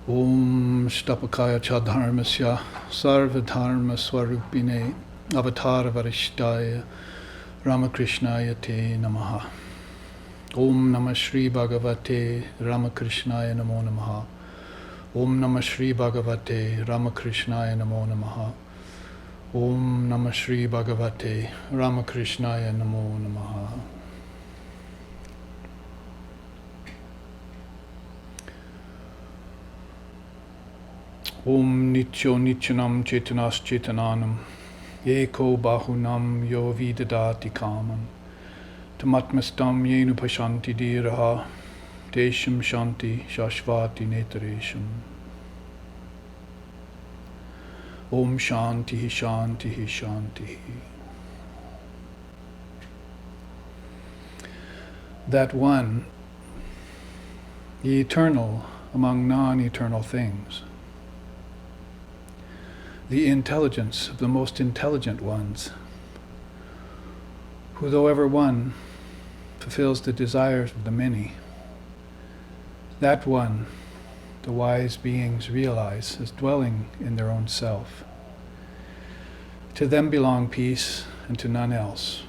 Om Shtapakaya Chadharmasya Svadharma Swarupine Avatarvarishitaya Ramakrishnaya Te Namaha. Om Namah Shri Bhagavate Ramakrishnaya Namo Namaha. Om Namah Shri Bhagavate Ramakrishnaya Namo Namaha. Om Namah Shri Bhagavate Ramakrishnaya Namo Namaha. Om Nityo Nityanam Chetanas Chetananam Eko Bahunam Yo Vidadati Kamam Tamatmastam Yenu Pashanti Diraha Desham Shanti Shashvati Netaresham. Om Shanti Shanti Shanti. That one, the eternal among non-eternal things, the intelligence of the most intelligent ones, who, though ever one, fulfills the desires of the many. That one, the wise beings realize as dwelling in their own self. To them belong peace, and to none else.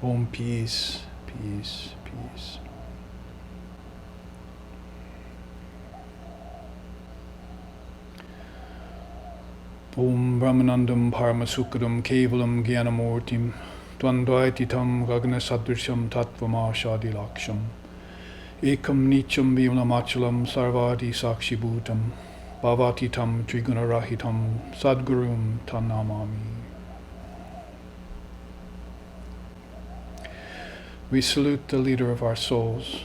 Om peace, peace, peace. Om Brahmanandam Paramasukadam Kevalam Gyanamurtim Dvandvaititam Gagnasadrisham Tattvama Shadilaksham Ekam Nityam Vimlamachalam Sarvadi Sakshibhutam Bhavatitam Trigunarahitam Sadgurum Tanamami. We salute the leader of our souls,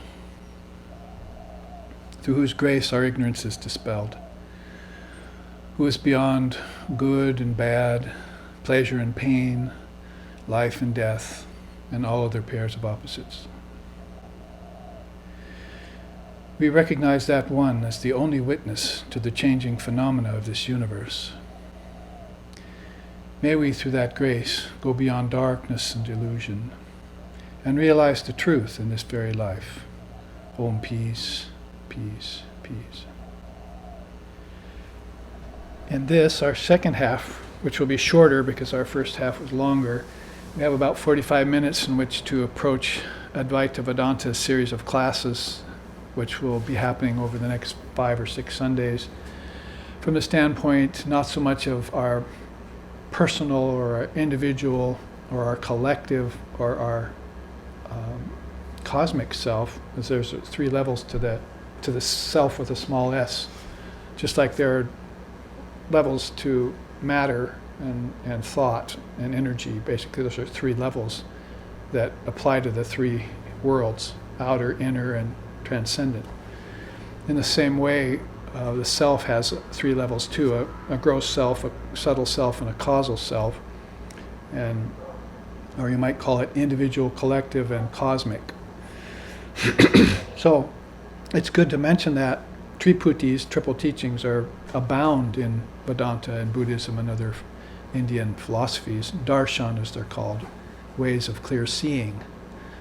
through whose grace our ignorance is dispelled, who is beyond good and bad, pleasure and pain, life and death, and all other pairs of opposites. We recognize that one as the only witness to the changing phenomena of this universe. May we, through that grace, go beyond darkness and delusion, and realize the truth in this very life. Om peace, peace, peace. In this, our second half, which will be shorter because our first half was longer, we have about 45 minutes in which to approach Advaita Vedanta's series of classes, which will be happening over the next 5 or 6 Sundays, from the standpoint not so much of our personal or our individual or our collective or our cosmic self, as there's 3 levels to the self with a small s, just like there are levels to matter and thought and energy. Basically, those are 3 levels that apply to the 3 worlds, outer, inner, and transcendent. In the same way, the self has 3 levels too, a gross self, a subtle self, and a causal self, or you might call it individual, collective, and cosmic. So it's good to mention that Triputis, triple teachings, abound in Vedanta and Buddhism and other Indian philosophies. Darshan, as they're called, ways of clear seeing.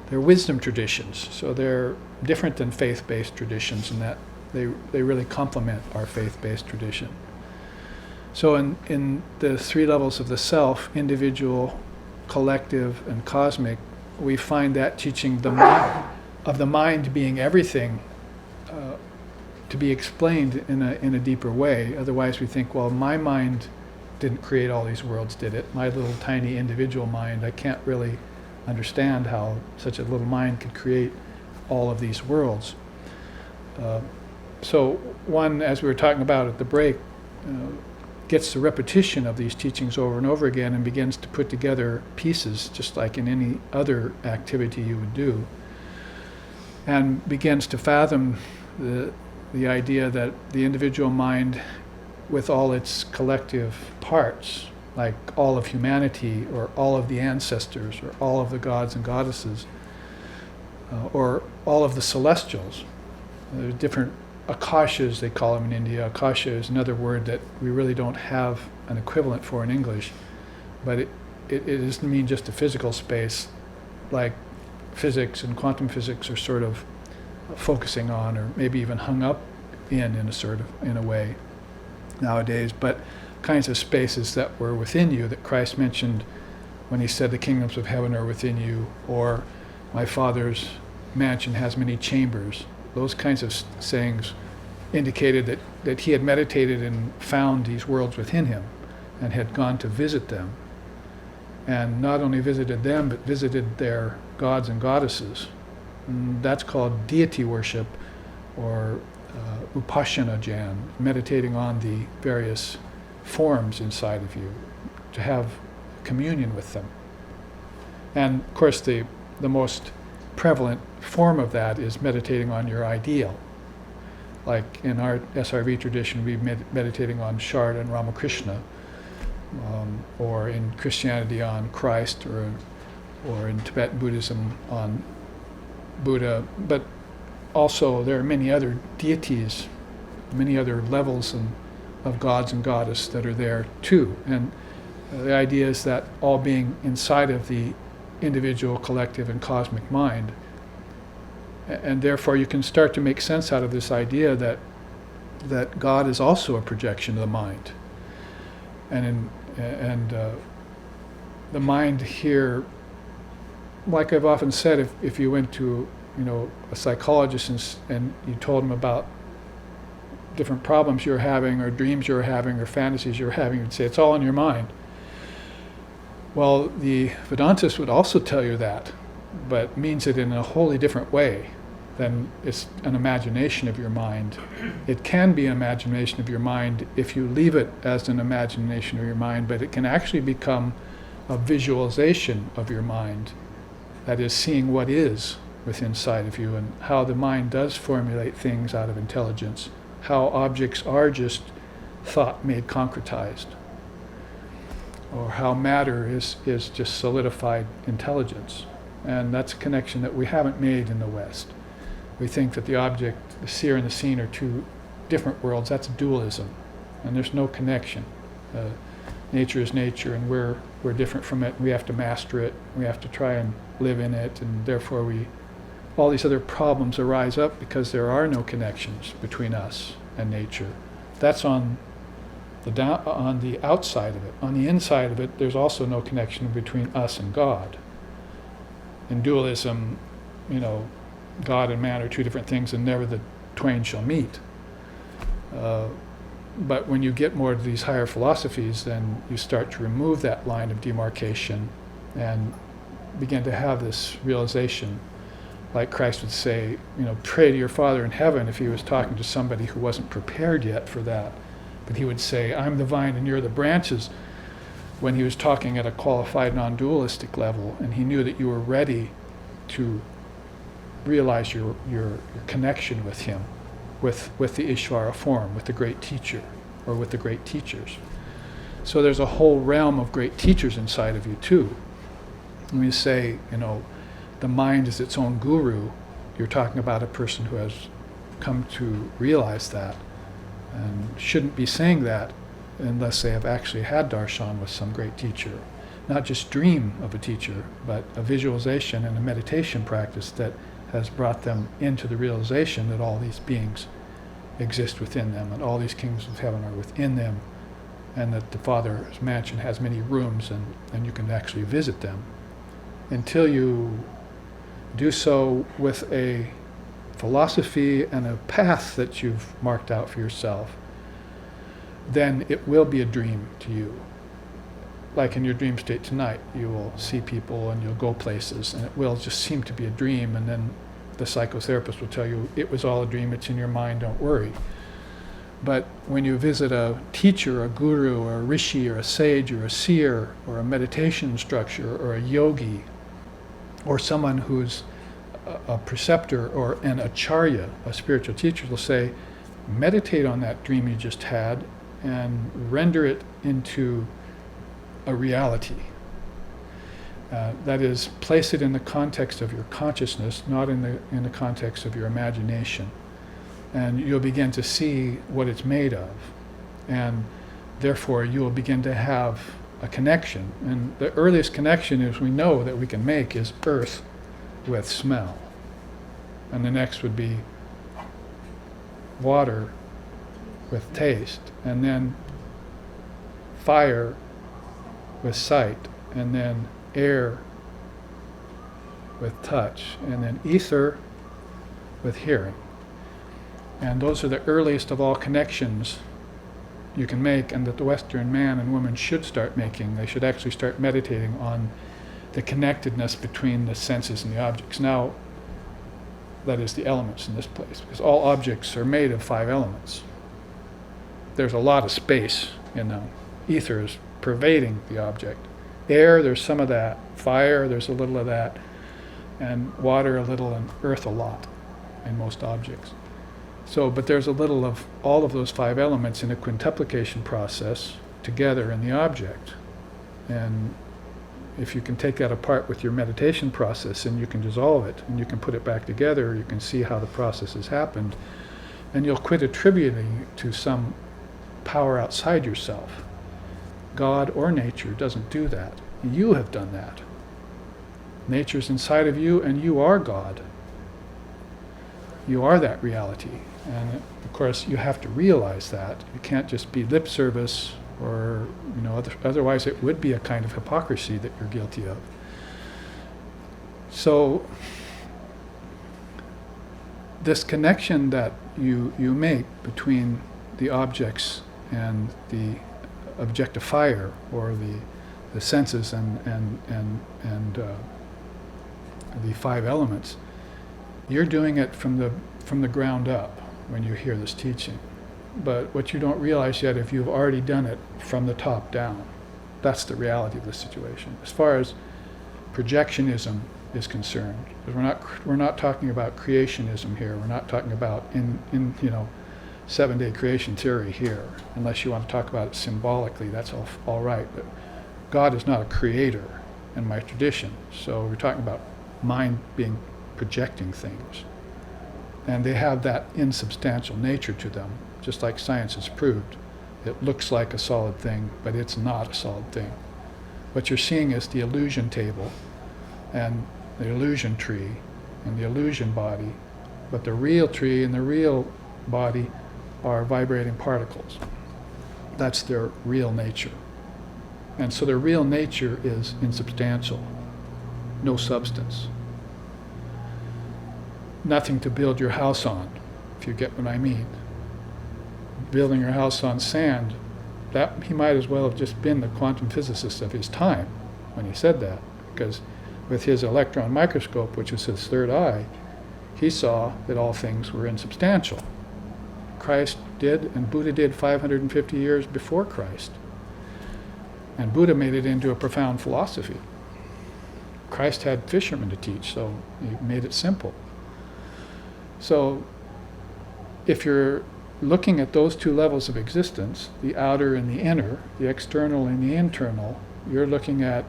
They're wisdom traditions, so they're different than faith-based traditions in that they really complement our faith-based tradition. So in the 3 levels of the self, individual, collective, and cosmic, we find that teaching of the mind being everything to be explained in a deeper way. Otherwise we think, well, my mind didn't create all these worlds, did it? My little tiny individual mind, I can't really understand how such a little mind could create all of these worlds. So one, as we were talking about at the break, gets the repetition of these teachings over and over again and begins to put together pieces, just like in any other activity you would do, and begins to fathom the idea that the individual mind, with all its collective parts, like all of humanity or all of the ancestors or all of the gods and goddesses, or all of the celestials. There are different akashas, they call them in India. Akasha is another word that we really don't have an equivalent for in English, but it doesn't mean just a physical space, like physics and quantum physics are sort of focusing on, or maybe even hung up in a way nowadays, but kinds of spaces that were within you that Christ mentioned when he said the kingdoms of heaven are within you, or my Father's mansion has many chambers. Those kinds of sayings indicated that he had meditated and found these worlds within him and had gone to visit them. And not only visited them, but visited their gods and goddesses. And that's called deity worship, or upasana jhana, meditating on the various forms inside of you, to have communion with them. And of course the most prevalent form of that is meditating on your ideal. Like in our SRV tradition, we're meditating on Sharda and Ramakrishna, or in Christianity on Christ, or in Tibetan Buddhism on Buddha. But also there are many other deities, many other levels of gods and goddesses that are there too. And the idea is that all being inside of the individual, collective, and cosmic mind. And therefore you can start to make sense out of this idea that God is also a projection of the mind. And the mind here, like I've often said, if you went to a psychologist and you told him about different problems you're having, or dreams you're having, or fantasies you're having, you'd say it's all in your mind. Well, the Vedantists would also tell you that, but means it in a wholly different way than it's an imagination of your mind. It can be an imagination of your mind if you leave it as an imagination of your mind, but it can actually become a visualization of your mind. That is, seeing what is within inside of you, and how the mind does formulate things out of intelligence, how objects are just thought made concretized, or how matter is just solidified intelligence. And that's a connection that we haven't made in the West. We think that the object, the seer and the seen, are two different worlds. That's dualism, and there's no connection. Nature is nature, and we're different from it. We have to master it. We have to try and live in it, and therefore all these other problems arise up because there are no connections between us and nature. That's on the outside of it. On the inside of it, there's also no connection between us and God. In dualism, God and man are two different things, and never the twain shall meet. But when you get more to these higher philosophies, then you start to remove that line of demarcation and begin to have this realization. Like Christ would say, pray to your Father in heaven, if he was talking to somebody who wasn't prepared yet for that. But he would say, I'm the vine and you're the branches, when he was talking at a qualified non-dualistic level, and he knew that you were ready to realize your connection with him, with the Ishvara form, with the great teacher, or with the great teachers. So there's a whole realm of great teachers inside of you too. When you say, the mind is its own guru, you're talking about a person who has come to realize that, and shouldn't be saying that unless they have actually had darshan with some great teacher. Not just dream of a teacher, but a visualization and a meditation practice that has brought them into the realization that all these beings exist within them, and all these kingdoms of heaven are within them, and that the Father's mansion has many rooms, and you can actually visit them. Until you do so with a philosophy and a path that you've marked out for yourself, then it will be a dream to you. Like in your dream state tonight, you will see people and you'll go places, and it will just seem to be a dream, and then the psychotherapist will tell you, it was all a dream, it's in your mind, don't worry. But when you visit a teacher, a guru, or a rishi, or a sage, or a seer, or a meditation instructor, or a yogi, or someone who's a preceptor or an acharya, a spiritual teacher, will say, meditate on that dream you just had and render it into a reality. That is, place it in the context of your consciousness, not in the context of your imagination. And you'll begin to see what it's made of. And therefore you'll begin to have a connection. And the earliest connection, as we know, that we can make is earth with smell. and the next would be water with taste, and then fire with sight, and then air with touch, and then ether with hearing. And those are the earliest of all connections you can make, and that the Western man and woman should start making. They should actually start meditating on the connectedness between the senses and the objects. Now, that is the elements in this place, because all objects are made of 5 elements. There's a lot of space in them. Ether is pervading the object. Air, there's some of that. Fire, there's a little of that. And water a little, and earth a lot in most objects. So, but there's a little of all of those 5 elements in a quintuplication process together in the object. And if you can take that apart with your meditation process, and you can dissolve it, and you can put it back together, you can see how the process has happened, and you'll quit attributing it to some power outside yourself. God or nature doesn't do that. You have done that. Nature's inside of you, and you are God. You are that reality. And of course, you have to realize that. You can't just be lip service, or otherwise it would be a kind of hypocrisy that you're guilty of. So this connection that you make between the objects and the objectifier, or the senses and the 5 elements, you're doing it from the ground up when you hear this teaching. But what you don't realize yet, if you've already done it from the top down, that's the reality of the situation. As far as projectionism is concerned, because we're not talking about creationism here. We're not talking about in 7-day creation theory here. Unless you want to talk about it symbolically, that's all right. But God is not a creator in my tradition. So we're talking about mind being projecting things. And they have that insubstantial nature to them, just like science has proved. It looks like a solid thing, but it's not a solid thing. What you're seeing is the illusion table, and the illusion tree, and the illusion body, but the real tree and the real body are vibrating particles. That's their real nature. And so their real nature is insubstantial, no substance. Nothing to build your house on, if you get what I mean. Building your house on sand, that he might as well have just been the quantum physicist of his time when he said that, because with his electron microscope, which is his third eye, he saw that all things were insubstantial. Christ did, and Buddha did 550 years before Christ. And Buddha made it into a profound philosophy. Christ had fishermen to teach, so he made it simple. So if you're looking at those 2 levels of existence, the outer and the inner, the external and the internal, you're looking at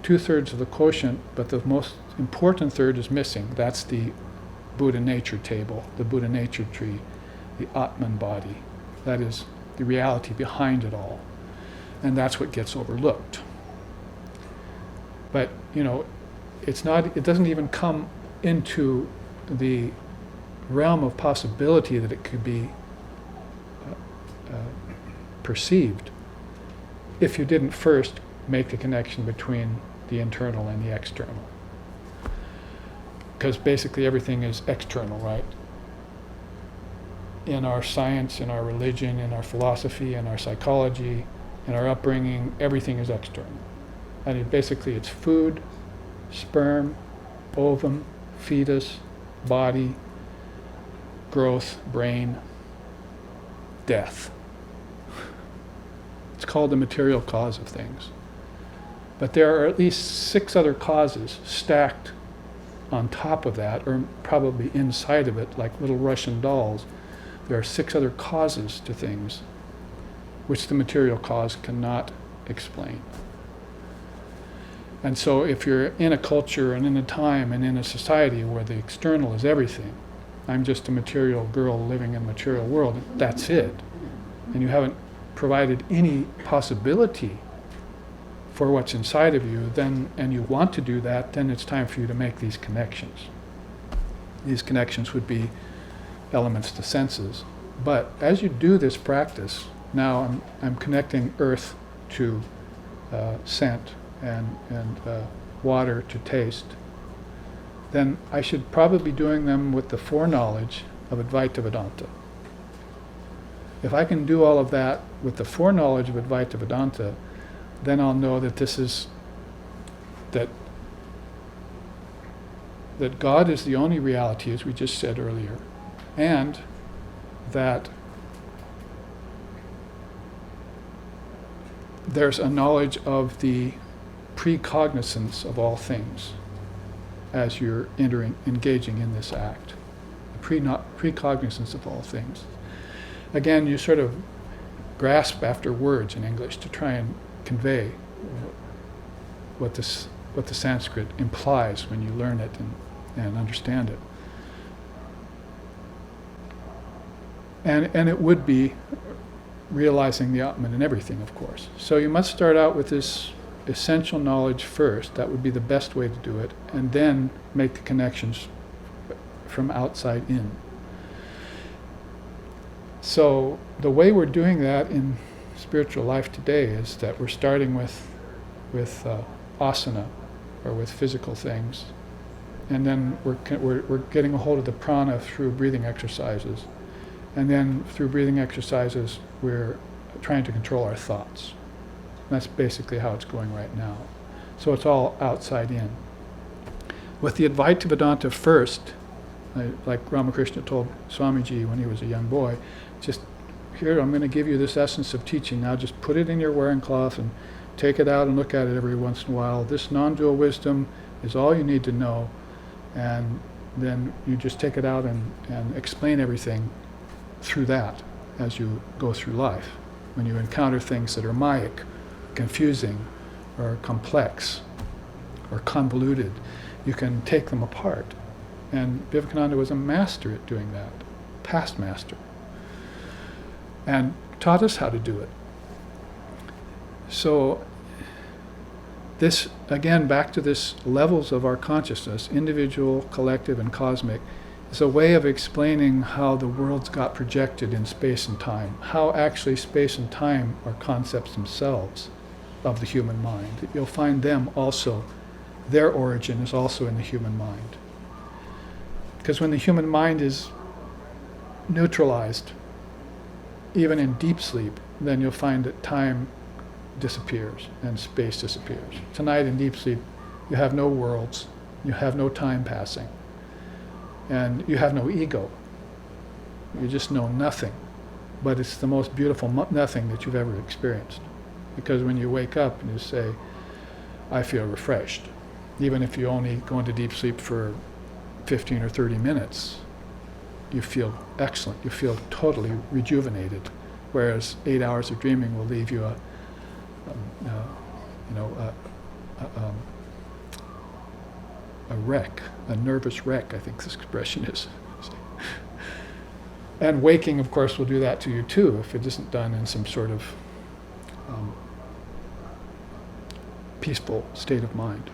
2/3 of the quotient, but the most important third is missing. That's the Buddha nature table, the Buddha nature tree, the Atman body. That is the reality behind it all. And that's what gets overlooked. But, it doesn't even come into the realm of possibility that it could be perceived if you didn't first make the connection between the internal and the external. Because basically everything is external, right? In our science, in our religion, in our philosophy, in our psychology, in our upbringing, everything is external. And basically it's food, sperm, ovum, fetus, body, growth, brain, death. It's called the material cause of things. But there are at least 6 other causes stacked on top of that, or probably inside of it, like little Russian dolls. There are 6 other causes to things which the material cause cannot explain. And so if you're in a culture and in a time and in a society where the external is everything, I'm just a material girl living in a material world, that's it, and you haven't provided any possibility for what's inside of you, then, and you want to do that, then it's time for you to make these connections. these connections would be elements to senses. But as you do this practice, now I'm connecting earth to scent and water to taste, then I should probably be doing them with the foreknowledge of Advaita Vedanta. If I can do all of that with the foreknowledge of Advaita Vedanta, then I'll know that that God is the only reality, as we just said earlier, and that there's a knowledge of the precognizance of all things as you're engaging in this act. The precognizance of all things. Again, you sort of grasp after words in English to try and convey what the Sanskrit implies when you learn it and understand it. And it would be realizing the Atman in everything, of course. So you must start out with this essential knowledge first. That would be the best way to do it, and then make the connections from outside in. So the way we're doing that in spiritual life today is that we're starting with asana, or with physical things, and then we're getting a hold of the prana through breathing exercises, and then through breathing exercises we're trying to control our thoughts. That's basically how it's going right now. So it's all outside in. With the Advaita Vedanta first, like Ramakrishna told Swamiji when he was a young boy, just here, I'm going to give you this essence of teaching. Now just put it in your wearing cloth and take it out and look at it every once in a while. This non-dual wisdom is all you need to know. And then you just take it out and explain everything through that as you go through life. When you encounter things that are mayic, confusing, or complex, or convoluted, you can take them apart. And Vivekananda was a master at doing that, past master, and taught us how to do it. So this, again, back to this levels of our consciousness, individual, collective, and cosmic, is a way of explaining how the worlds got projected in space and time, how actually space and time are concepts themselves of the human mind. You'll find them also, their origin is also in the human mind. Because when the human mind is neutralized, even in deep sleep, then you'll find that time disappears and space disappears. Tonight in deep sleep, you have no worlds, you have no time passing, and you have no ego. You just know nothing, but it's the most beautiful nothing that you've ever experienced. Because when you wake up and you say, I feel refreshed, even if you only go into deep sleep for 15 or 30 minutes, you feel excellent, you feel totally rejuvenated, whereas 8 hours of dreaming will leave you a wreck, a nervous wreck, I think this expression is. And waking, of course, will do that to you too, if it isn't done in some sort of peaceful state of mind.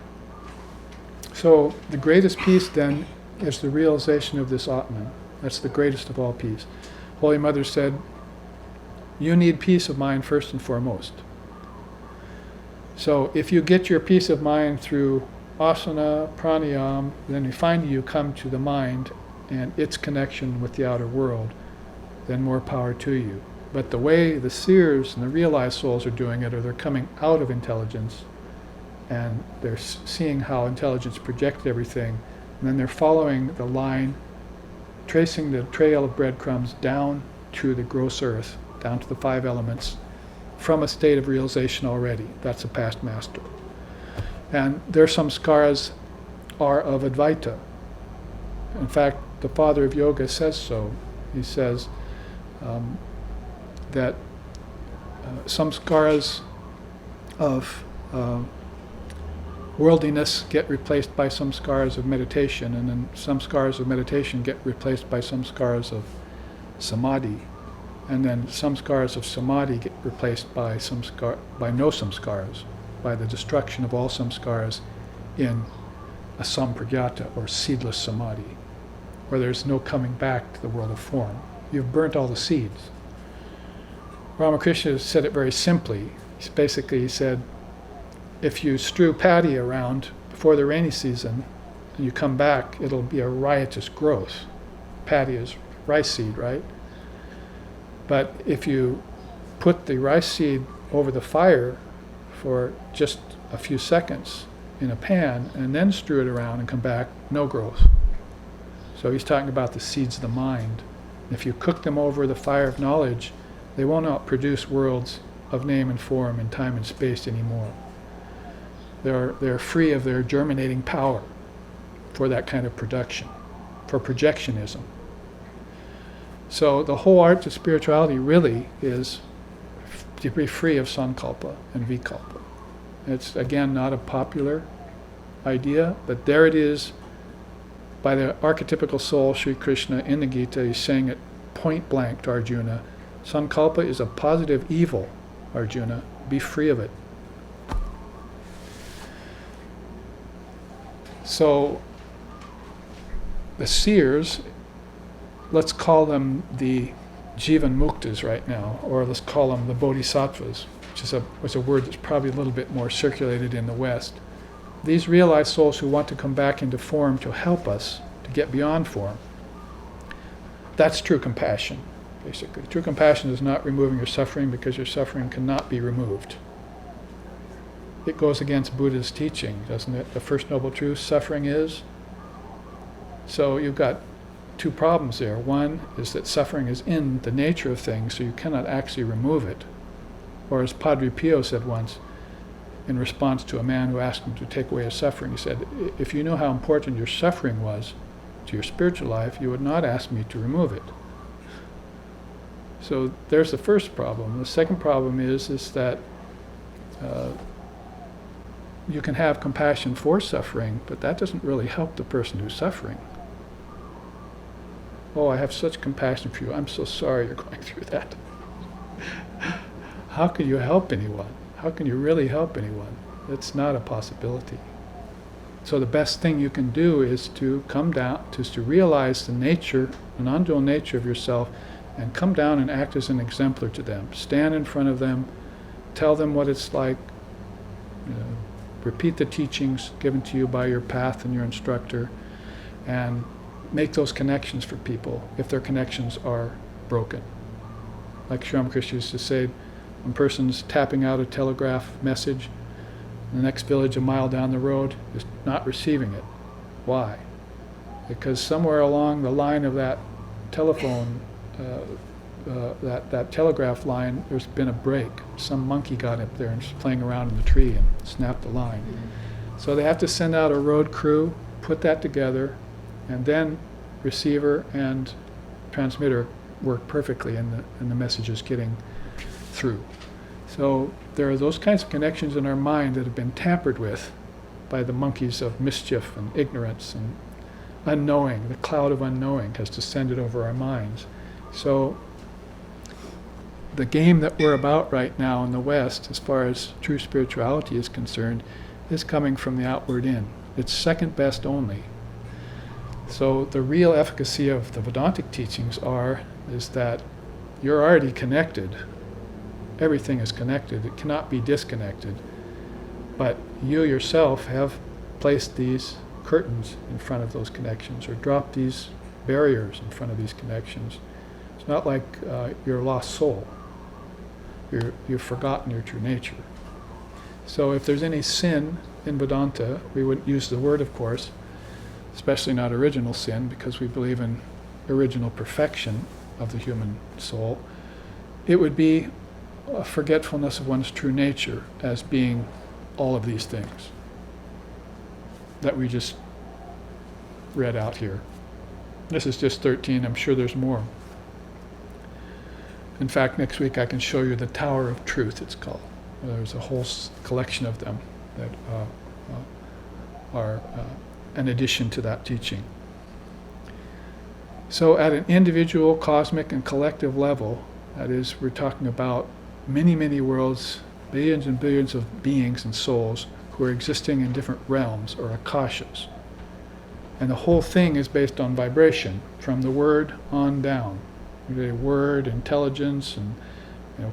So the greatest peace then is the realization of this Atman. That's the greatest of all peace. Holy Mother said, you need peace of mind first and foremost. So if you get your peace of mind through asana, pranayama, then you find you come to the mind and its connection with the outer world, then more power to you. But the way the seers and the realized souls are doing it, or they're coming out of intelligence, and they're seeing how intelligence projected everything, and then they're following the line, tracing the trail of breadcrumbs down to the gross earth, down to the 5 elements, from a state of realization already. That's a past master. And their samskaras are of Advaita. In fact, the father of yoga says so. He says that samskaras of worldliness get replaced by samskaras of meditation, and then samskaras of meditation get replaced by samskaras of samadhi, and then samskaras of samadhi get replaced by no samskaras, by the destruction of all samskaras in a sampragyata, or seedless samadhi. where there's no coming back to the world of form. You've burnt all the seeds. Ramakrishna said it very simply. He said, if you strew paddy around before the rainy season and you come back, it'll be a riotous growth. Paddy is rice seed, right? But if you put the rice seed over the fire for just a few seconds in a pan and then strew it around and come back, no growth. So he's talking about the seeds of the mind. If you cook them over the fire of knowledge, they will not produce worlds of name and form and time and space anymore. They're free of their germinating power for that kind of production, for projectionism. So the whole art of spirituality really is to be free of sankalpa and vikalpa. It's, again, not a popular idea, but there it is by the archetypical soul, Sri Krishna, in the Gita. He's saying it point blank to Arjuna. Sankalpa is a positive evil, Arjuna. Be free of it. So the seers, let's call them the Jivan Muktas right now, or let's call them the Bodhisattvas, which is a word that's probably a little bit more circulated in the West. These realized souls who want to come back into form to help us to get beyond form. That's true compassion, basically. True compassion is not removing your suffering, because your suffering cannot be removed. It goes against Buddha's teaching, doesn't it? The first noble truth, suffering is. So you've got two problems there. One is that suffering is in the nature of things, so you cannot actually remove it. Or as Padre Pio said once, in response to a man who asked him to take away his suffering, he said, if you knew how important your suffering was to your spiritual life, you would not ask me to remove it. So there's the first problem. The second problem is that you can have compassion for suffering, but that doesn't really help the person who's suffering. Oh, I have such compassion for you. I'm so sorry you're going through that. How can you help anyone? How can you really help anyone? It's not a possibility. So the best thing you can do is to come down, to realize the nature, the non-dual nature of yourself, and come down and act as an exemplar to them. Stand in front of them, tell them what it's like, repeat the teachings given to you by your path and your instructor, and make those connections for people if their connections are broken. Like Sri Ramakrishna used to say, when a person's tapping out a telegraph message, the next village a mile down the road is not receiving it. Why? Because somewhere along the line of that telephone, that telegraph line, there's been a break. Some monkey got up there and was playing around in the tree and snapped the line. So they have to send out a road crew, put that together, and then receiver and transmitter work perfectly, and the message is getting through. So there are those kinds of connections in our mind that have been tampered with by the monkeys of mischief and ignorance and unknowing. The cloud of unknowing has descended over our minds. So the game that we're about right now in the West, as far as true spirituality is concerned, is coming from the outward in. It's second best only. So the real efficacy of the Vedantic teachings is that you're already connected. Everything is connected. It cannot be disconnected. But you yourself have placed these curtains in front of those connections, or dropped these barriers in front of these connections. It's not like you're a lost soul. You've forgotten your true nature. So if there's any sin in Vedanta, we wouldn't use the word, of course, especially not original sin, because we believe in original perfection of the human soul. It would be a forgetfulness of one's true nature as being all of these things that we just read out here. This is just 13. I'm sure there's more. In fact, next week I can show you the Tower of Truth, it's called. There's a whole collection of them that are an addition to that teaching. So at an individual, cosmic, and collective level, that is, we're talking about many, many worlds, billions and billions of beings and souls who are existing in different realms, or akashas. And the whole thing is based on vibration, from the word on down. The word, intelligence, and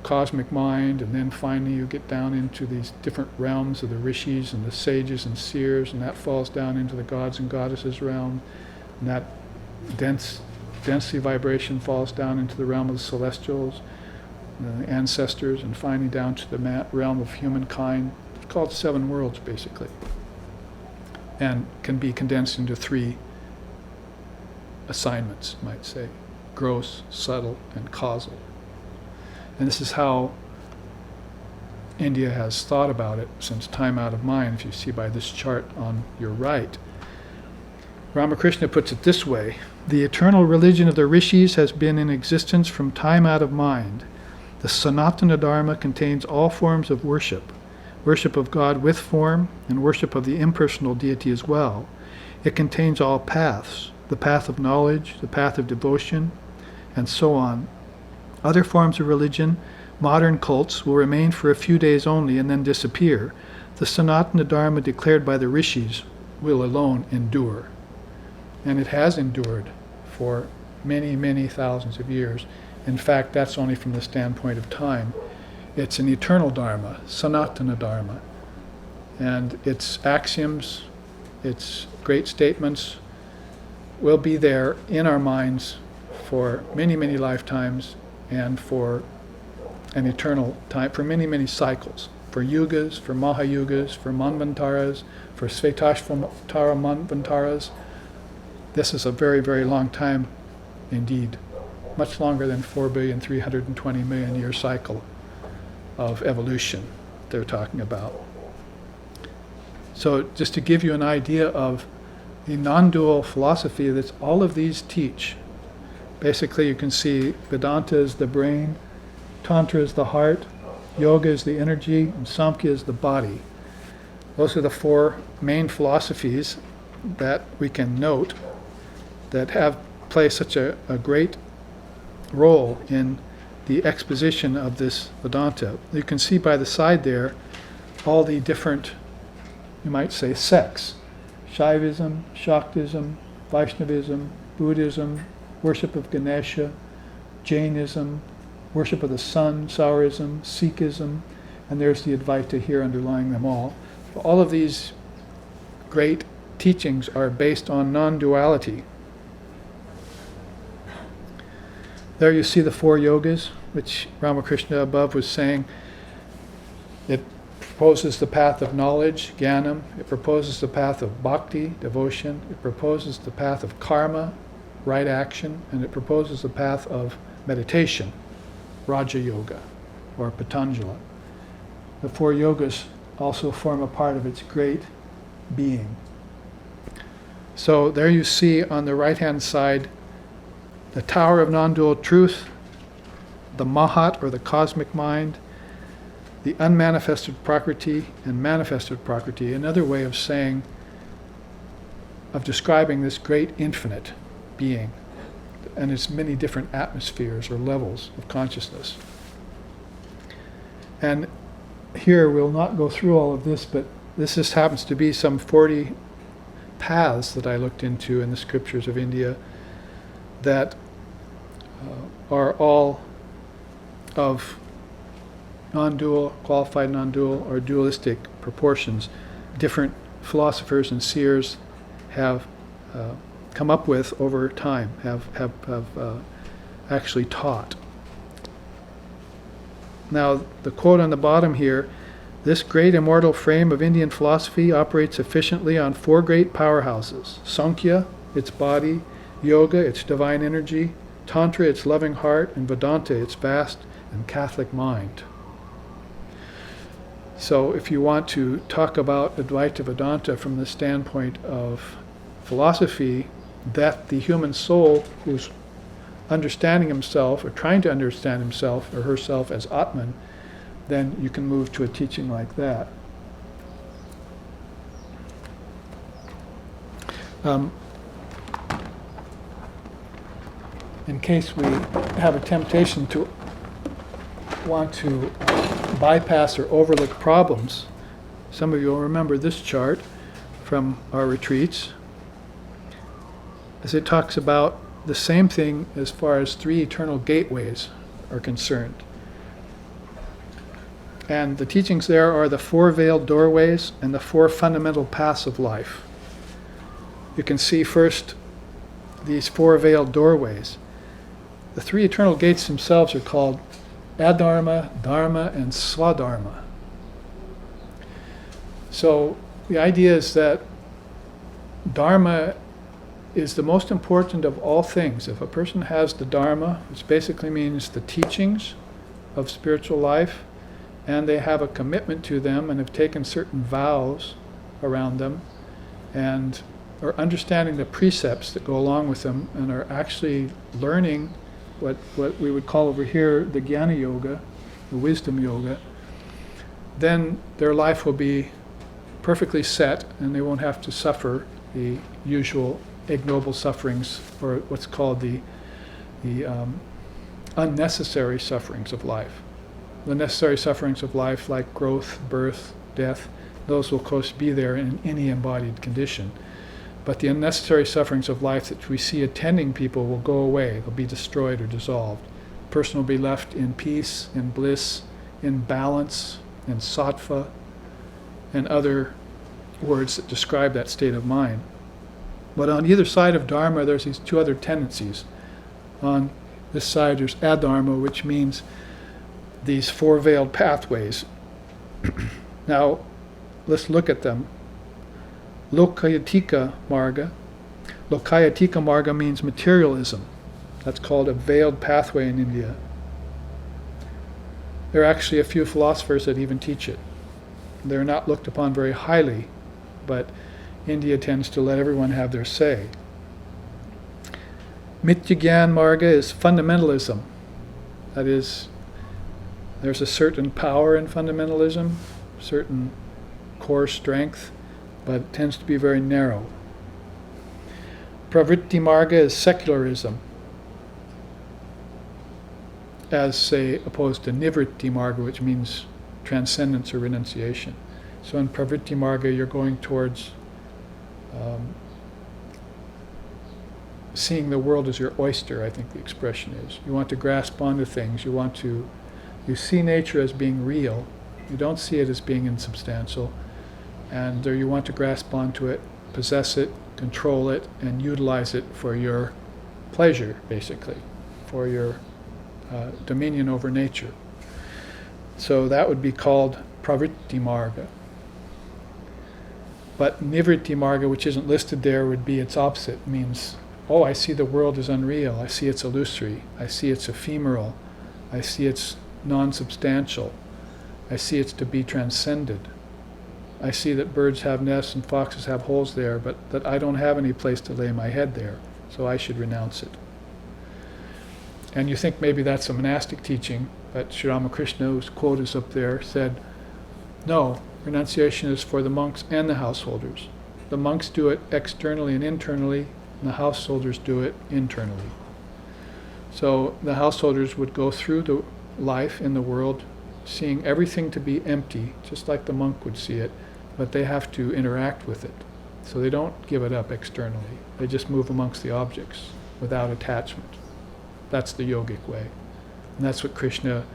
cosmic mind, and then finally you get down into these different realms of the rishis and the sages and seers, and that falls down into the gods and goddesses realm, and that density vibration falls down into the realm of the celestials, the ancestors, and finally down to the realm of humankind. It's called 7 worlds, basically, and can be condensed into 3 assignments, you might say: gross, subtle, and causal. And this is how India has thought about it since time out of mind, if you see by this chart on your right. Ramakrishna puts it this way: the eternal religion of the rishis has been in existence from time out of mind. The Sanatana Dharma contains all forms of worship of God with form, and worship of the impersonal deity as well. It contains all paths: the path of knowledge, the path of devotion, and so on. Other forms of religion, modern cults, will remain for a few days only and then disappear. The Sanatana Dharma declared by the rishis will alone endure. And it has endured for many, many thousands of years. In fact, that's only from the standpoint of time. It's an eternal Dharma, Sanatana Dharma. And its axioms, its great statements, will be there in our minds for many, many lifetimes, and for an eternal time, for many, many cycles, for yugas, for mahayugas, for manvantaras, for Svetashvatara manvantaras. This is a very, very long time indeed, much longer than 4,320,000,000 year cycle of evolution they're talking about. So just to give you an idea of the non-dual philosophy that all of these teach. Basically, you can see Vedanta is the brain, Tantra is the heart, Yoga is the energy, and Samkhya is the body. Those are the 4 main philosophies that we can note that play such a great role in the exposition of this Vedanta. You can see by the side there all the different, you might say, sects: Shaivism, Shaktism, Vaishnavism, Buddhism, worship of Ganesha, Jainism, worship of the sun, Saurism, Sikhism, and there's the Advaita here underlying them all. All of these great teachings are based on non-duality. There you see the 4 yogas, which Ramakrishna above was saying. It proposes the path of knowledge, jnanam. It proposes the path of bhakti, devotion. It proposes the path of karma, right action. And it proposes the path of meditation, Raja Yoga, or Patanjala. The 4 yogas also form a part of its great being. So there you see on the right-hand side the Tower of Non-Dual Truth, the Mahat, or the cosmic mind, the unmanifested Prakriti, and manifested Prakriti, another way of saying, of describing this great infinite being and its many different atmospheres or levels of consciousness. And here we'll not go through all of this, but this just happens to be some 40 paths that I looked into in the scriptures of India that are all of non-dual, qualified non-dual, or dualistic proportions. Different philosophers and seers have come up with over time, have actually taught. Now, the quote on the bottom here: this great immortal frame of Indian philosophy operates efficiently on 4 great powerhouses: Sankhya, its body; Yoga, its divine energy; Tantra, its loving heart; and Vedanta, its vast and Catholic mind. So if you want to talk about Advaita Vedanta from the standpoint of philosophy, that the human soul who's understanding himself or trying to understand himself or herself as Atman, then you can move to a teaching like that. In case we have a temptation to want to bypass or overlook problems, some of you will remember this chart from our retreats. is it talks about the same thing as far as three eternal gateways are concerned. And the teachings there are the four veiled doorways and the four fundamental paths of life. You can see first these four veiled doorways. The three eternal gates themselves are called Adharma, Dharma, and Svadharma. So the idea is that Dharma is the most important of all things. If a person has the Dharma, which basically means the teachings of spiritual life, and they have a commitment to them and have taken certain vows around them, and are understanding the precepts that go along with them, and are actually learning what we would call over here the Jnana Yoga, the wisdom yoga, then their life will be perfectly set and they won't have to suffer the usual ignoble sufferings, or what's called the unnecessary sufferings of life. The necessary sufferings of life, like growth, birth, death, those will of course be there in any embodied condition. But the unnecessary sufferings of life that we see attending people will go away. They'll be destroyed or dissolved. The person will be left in peace, in bliss, in balance, in sattva, and other words that describe that state of mind. But on either side of Dharma, there's these two other tendencies. On this side, there's Adharma, which means these four veiled pathways. Now, let's look at them. Lokayatika Marga. Lokayatika Marga means materialism. That's called a veiled pathway in India. There are actually a few philosophers that even teach it. They're not looked upon very highly, but India tends to let everyone have their say. Mityagyan Marga is fundamentalism. That is, there's a certain power in fundamentalism, certain core strength, but it tends to be very narrow. Pravritti Marga is secularism, as say opposed to Nivritti Marga, which means transcendence or renunciation. So in Pravritti Marga, you're going towards seeing the world as your oyster, I think the expression is. You want to grasp onto things. You see nature as being real. You don't see it as being insubstantial. And you want to grasp onto it, possess it, control it, and utilize it for your pleasure, basically, for your dominion over nature. So that would be called Pravritti Marga. But Nivritti Marga, which isn't listed there, would be its opposite. It means, oh, I see the world as unreal. I see it's illusory. I see it's ephemeral. I see it's non-substantial. I see it's to be transcended. I see that birds have nests and foxes have holes there, but that I don't have any place to lay my head there, so I should renounce it. And you think maybe that's a monastic teaching, but Sri Ramakrishna, whose quote is up there, said, no, renunciation is for the monks and the householders. The monks do it externally and internally, and the householders do it internally. So the householders would go through the life in the world seeing everything to be empty, just like the monk would see it, but they have to interact with it. So they don't give it up externally. They just move amongst the objects without attachment. That's the yogic way. And that's what Krishna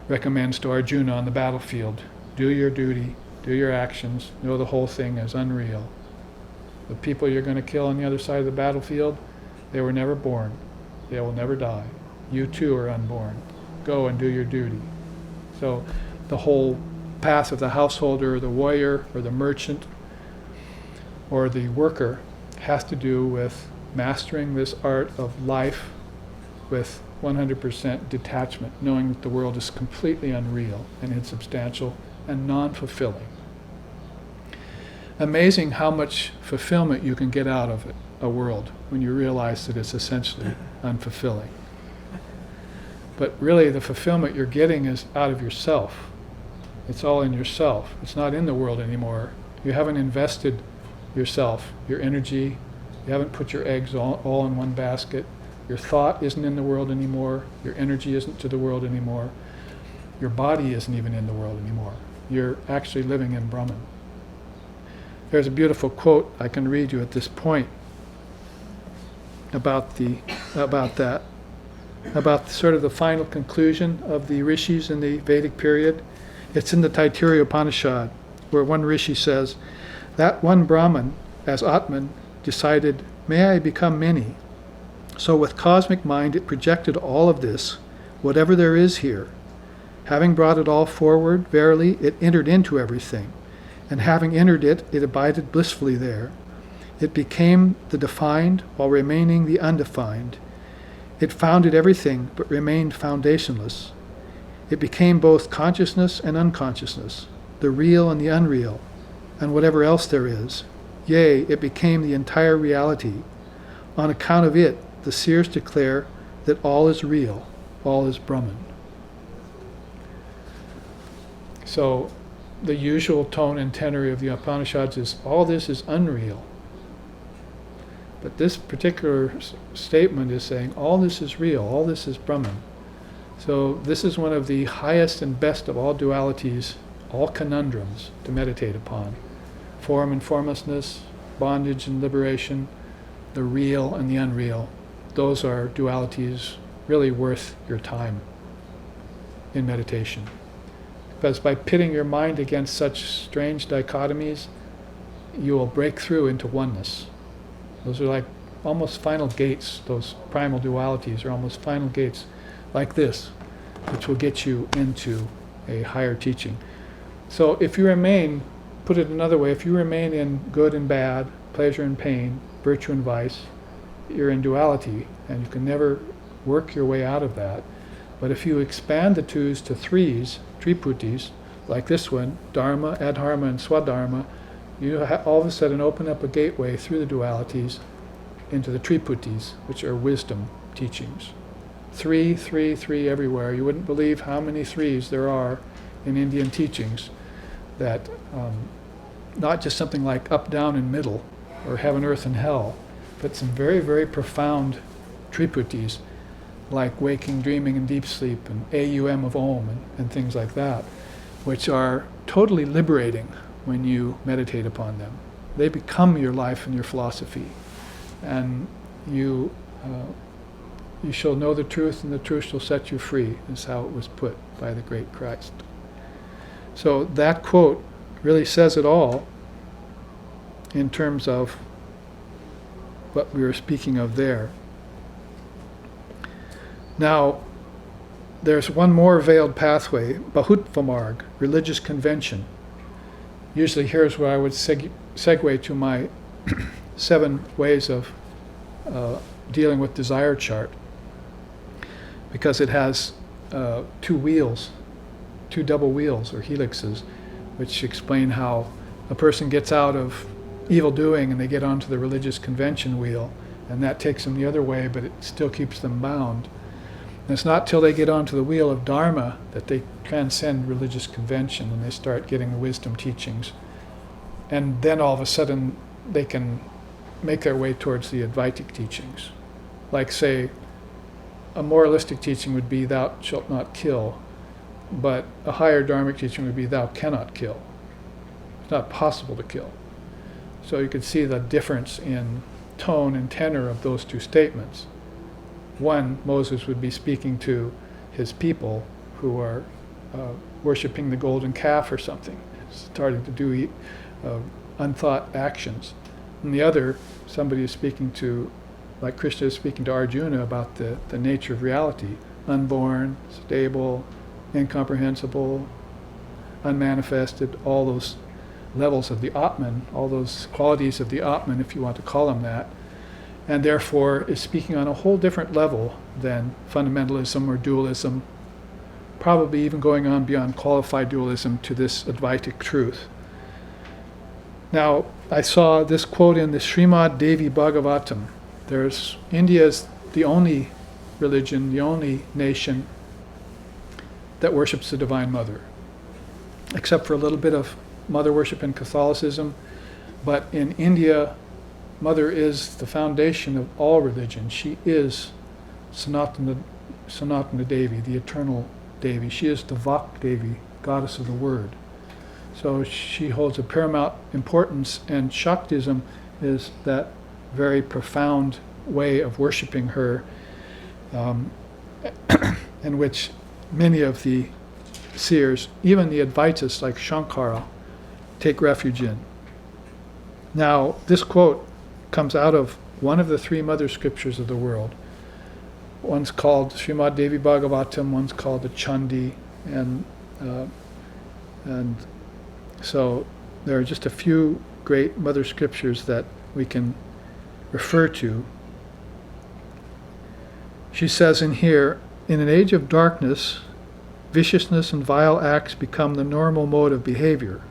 recommends to Arjuna on the battlefield. Do your duty, do your actions, know the whole thing as unreal. The people you're going to kill on the other side of the battlefield, they were never born. They will never die. You too are unborn. Go and do your duty. So the whole path of the householder or the warrior or the merchant or the worker has to do with mastering this art of life with 100% detachment, knowing that the world is completely unreal and insubstantial and non-fulfilling. Amazing how much fulfillment you can get out of it, a world, when you realize that it's essentially unfulfilling. But really the fulfillment you're getting is out of yourself. It's all in yourself. It's not in the world anymore. You haven't invested yourself, your energy. You haven't put your eggs all in one basket. Your thought isn't in the world anymore. Your energy isn't to the world anymore. Your body isn't even in the world anymore. You're actually living in Brahman. There's a beautiful quote I can read you at this point. about that, about sort of the final conclusion of the rishis in the Vedic period. It's in the Taittiriya Upanishad, where one rishi says, that one Brahman, as Atman, decided, may I become many. So with cosmic mind it projected all of this, whatever there is here. Having brought it all forward, verily, it entered into everything. And having entered it, it abided blissfully there. It became the defined while remaining the undefined. It founded everything but remained foundationless. It became both consciousness and unconsciousness, the real and the unreal, and whatever else there is. Yea, it became the entire reality. On account of it, the seers declare that all is real, all is Brahman. So the usual tone and tenor of the Upanishads is, all this is unreal. But this particular statement is saying, all this is real, all this is Brahman. So this is one of the highest and best of all dualities, all conundrums to meditate upon. Form and formlessness, bondage and liberation, the real and the unreal. Those are dualities really worth your time in meditation. Because by pitting your mind against such strange dichotomies, you will break through into oneness. Those are like almost final gates. Those primal dualities are almost final gates like this, which will get you into a higher teaching. So if you remain, put it another way, if you remain in good and bad, pleasure and pain, virtue and vice, you're in duality, and you can never work your way out of that. But if you expand the twos to threes, triputis, like this one, Dharma, Adharma, and Svadharma, you all of a sudden open up a gateway through the dualities into the triputis, which are wisdom teachings. Three, three, three everywhere. You wouldn't believe how many threes there are in Indian teachings, that not just something like up, down, and middle, or heaven, earth, and hell, but some very, very profound triputis, like waking, dreaming, and deep sleep, and AUM of Om, and things like that, which are totally liberating when you meditate upon them. They become your life and your philosophy, and you shall know the truth, and the truth shall set you free, is how it was put by the great Christ. So that quote really says it all in terms of what we were speaking of there. Now, there's one more veiled pathway, Bahutvamarg, religious convention. Usually here's where I would segue to my 7 ways of dealing with desire chart, because it has 2 wheels, 2 double wheels or helixes, which explain how a person gets out of evil doing and they get onto the religious convention wheel, and that takes them the other way, but it still keeps them bound. And it's not till they get onto the wheel of Dharma that they transcend religious convention and they start getting the wisdom teachings. And then all of a sudden they can make their way towards the Advaitic teachings. Like, say, a moralistic teaching would be thou shalt not kill, but a higher dharmic teaching would be thou cannot kill. It's not possible to kill. So you could see the difference in tone and tenor of those 2 statements. One, Moses would be speaking to his people who are worshipping the golden calf or something, starting to do unthought actions. And the other, somebody is speaking to, like Krishna is speaking to Arjuna about the nature of reality, unborn, stable, incomprehensible, unmanifested, all those levels of the Atman, all those qualities of the Atman, if you want to call them that, and therefore is speaking on a whole different level than fundamentalism or dualism, probably even going on beyond qualified dualism to this Advaitic truth. Now, I saw this quote in the Srimad Devi Bhagavatam. India is the only religion, the only nation that worships the Divine Mother, except for a little bit of mother worship in Catholicism. But in India, Mother is the foundation of all religion. She is Sanatana Devi, the eternal Devi. She is the Vak Devi, goddess of the word. So she holds a paramount importance, and Shaktism is that very profound way of worshiping her, in which many of the seers, even the Advaitas like Shankara, take refuge in. Now, this quote comes out of one of the three mother scriptures of the world. One's called Srimad Devi Bhagavatam, one's called the Chandi, and so there are just a few great mother scriptures that we can refer to. She says in here, in an age of darkness, viciousness and vile acts become the normal mode of behavior.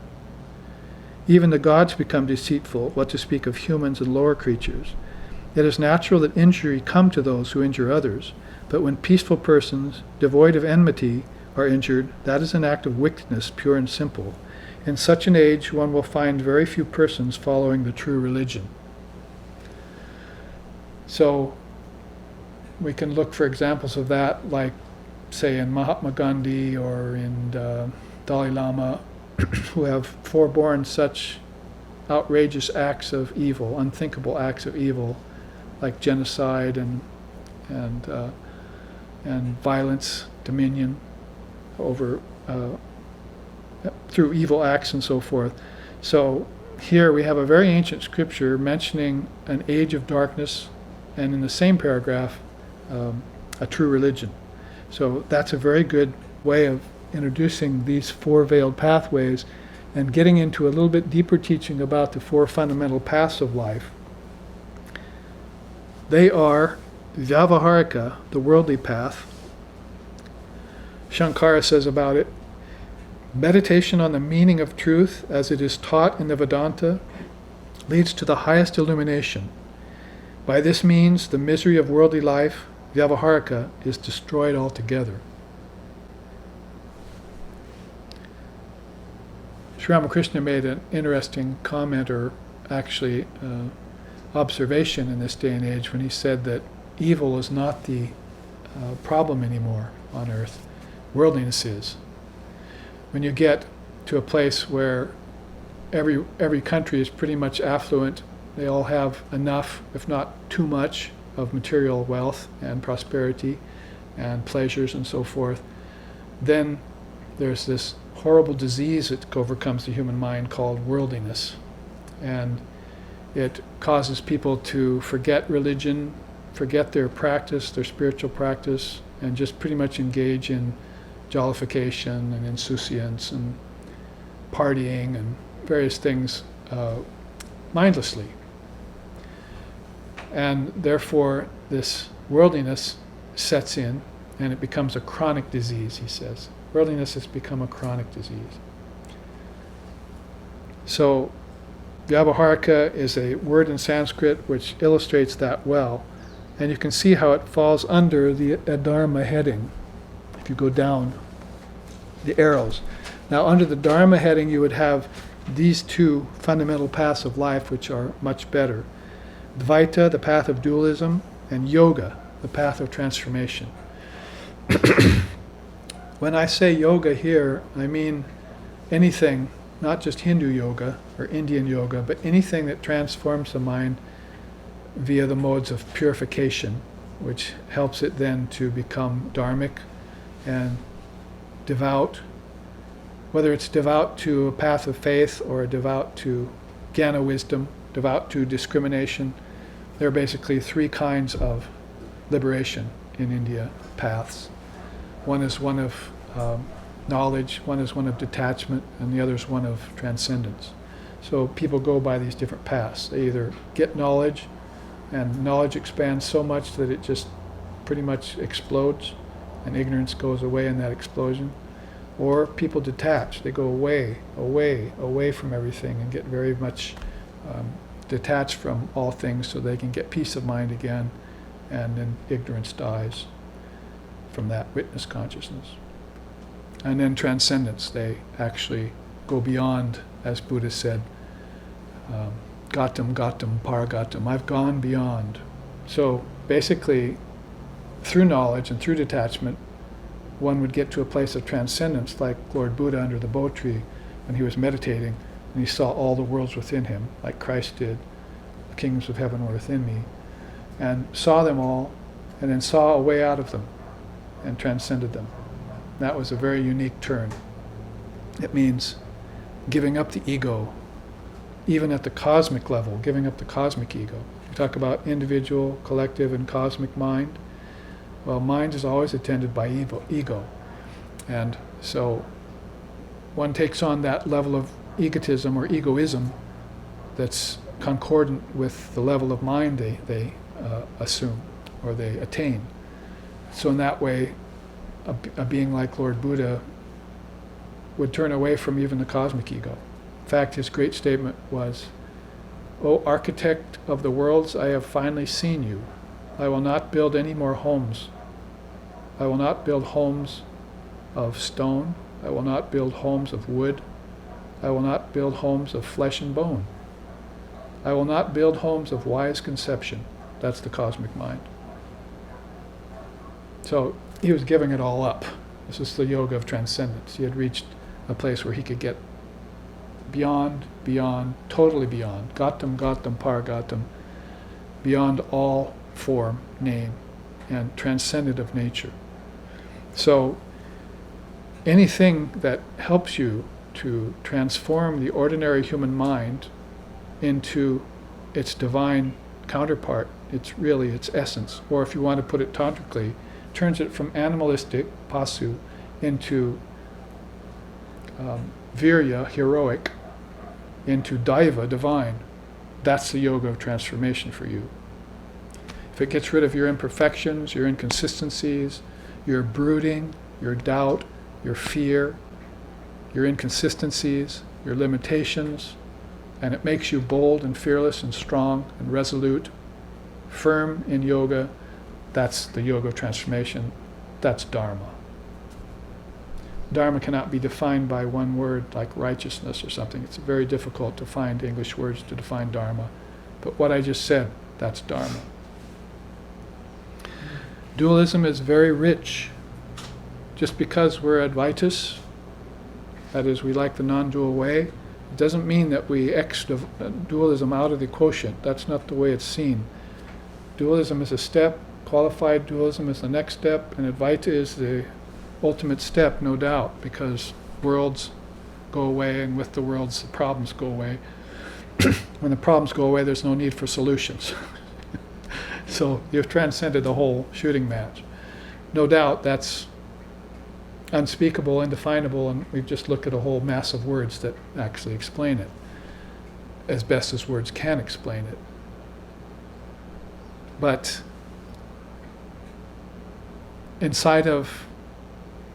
Even the gods become deceitful, what to speak of humans and lower creatures. It is natural that injury come to those who injure others, but when peaceful persons, devoid of enmity, are injured, that is an act of wickedness, pure and simple. In such an age, one will find very few persons following the true religion. So, we can look for examples of that, like, say, in Mahatma Gandhi or in Dalai Lama, who have forborne such outrageous acts of evil, unthinkable acts of evil, like genocide and violence, dominion over through evil acts and so forth. So here we have a very ancient scripture mentioning an age of darkness, and in the same paragraph, a true religion. So that's a very good way of introducing these four veiled pathways and getting into a little bit deeper teaching about the four fundamental paths of life. They are Vyavaharika, the worldly path. Shankara says about it, meditation on the meaning of truth as it is taught in the Vedanta leads to the highest illumination. By this means, the misery of worldly life, Vyavaharika, is destroyed altogether. Sri Ramakrishna made an interesting comment, or actually observation in this day and age, when he said that evil is not the problem anymore on earth. Worldliness is. When you get to a place where every country is pretty much affluent, they all have enough, if not too much, of material wealth and prosperity and pleasures and so forth, then there's this horrible disease that overcomes the human mind called worldliness. And it causes people to forget religion, forget their practice, their spiritual practice, and just pretty much engage in jollification and insouciance and partying and various things mindlessly. And therefore, this worldliness sets in, and it becomes a chronic disease, he says. Worldliness has become a chronic disease. So, Vyavaharika is a word in Sanskrit which illustrates that well, and you can see how it falls under the Adharma heading. If you go down the arrows. Now, under the Dharma heading, you would have these two fundamental paths of life, which are much better. Dvaita, the path of dualism, and Yoga, the path of transformation. When I say yoga here, I mean anything, not just Hindu yoga or Indian yoga, but anything that transforms the mind via the modes of purification, which helps it then to become dharmic and devout, whether it's devout to a path of faith or devout to jnana wisdom, devout to discrimination. There are basically three kinds of liberation in India paths. One is one of knowledge, one is one of detachment, and the other is one of transcendence. So people go by these different paths. They either get knowledge, and knowledge expands so much that it just pretty much explodes, and ignorance goes away in that explosion. Or people detach. They go away from everything and get very much detached from all things so they can get peace of mind again, and then ignorance dies from that witness consciousness. And then transcendence, they actually go beyond, as Buddha said, gatam, paragatam, I've gone beyond. So basically, through knowledge and through detachment, one would get to a place of transcendence, like Lord Buddha under the Bo tree when he was meditating and he saw all the worlds within him, like Christ did, the kingdoms of heaven were within me. and saw them all, and then saw a way out of them and transcended them. That was a very unique turn. It means giving up the ego, even at the cosmic level, giving up the cosmic ego. We talk about individual, collective, and cosmic mind. Well, mind is always attended by ego. And so one takes on that level of egotism or egoism that's concordant with the level of mind they assume or they attain. So in that way, a being like Lord Buddha would turn away from even the cosmic ego. In fact, his great statement was, "O architect of the worlds, I have finally seen you. I will not build any more homes. I will not build homes of stone. I will not build homes of wood. I will not build homes of flesh and bone. I will not build homes of wise conception." That's the cosmic mind. So he was giving it all up. This is the yoga of transcendence. He had reached a place where he could get beyond, totally beyond, gatam, paragatam, beyond all form, name, and transcendent of nature. So anything that helps you to transform the ordinary human mind into its divine counterpart, it's really its essence, or if you want to put it tantrically, turns it from animalistic, pasu, into virya, heroic, into daiva, divine. That's the yoga of transformation for you. If it gets rid of your imperfections, your inconsistencies, your brooding, your doubt, your fear, your inconsistencies, your limitations, and it makes you bold and fearless and strong and resolute, firm in yoga, that's the yoga of transformation. That's Dharma. Dharma cannot be defined by one word like righteousness or something. It's very difficult to find English words to define Dharma. But what I just said, that's Dharma. Dualism is very rich. Just because we're Advaitas, that is, we like the non-dual way, it doesn't mean that we X dualism out of the quotient. That's not the way it's seen. Dualism is a step, qualified dualism is the next step, and Advaita is the ultimate step, no doubt, because worlds go away, and with the worlds the problems go away. When the problems go away, there's no need for solutions. So you've transcended the whole shooting match. No doubt that's unspeakable, indefinable, and we've just looked at a whole mass of words that actually explain it, as best as words can explain it. But inside of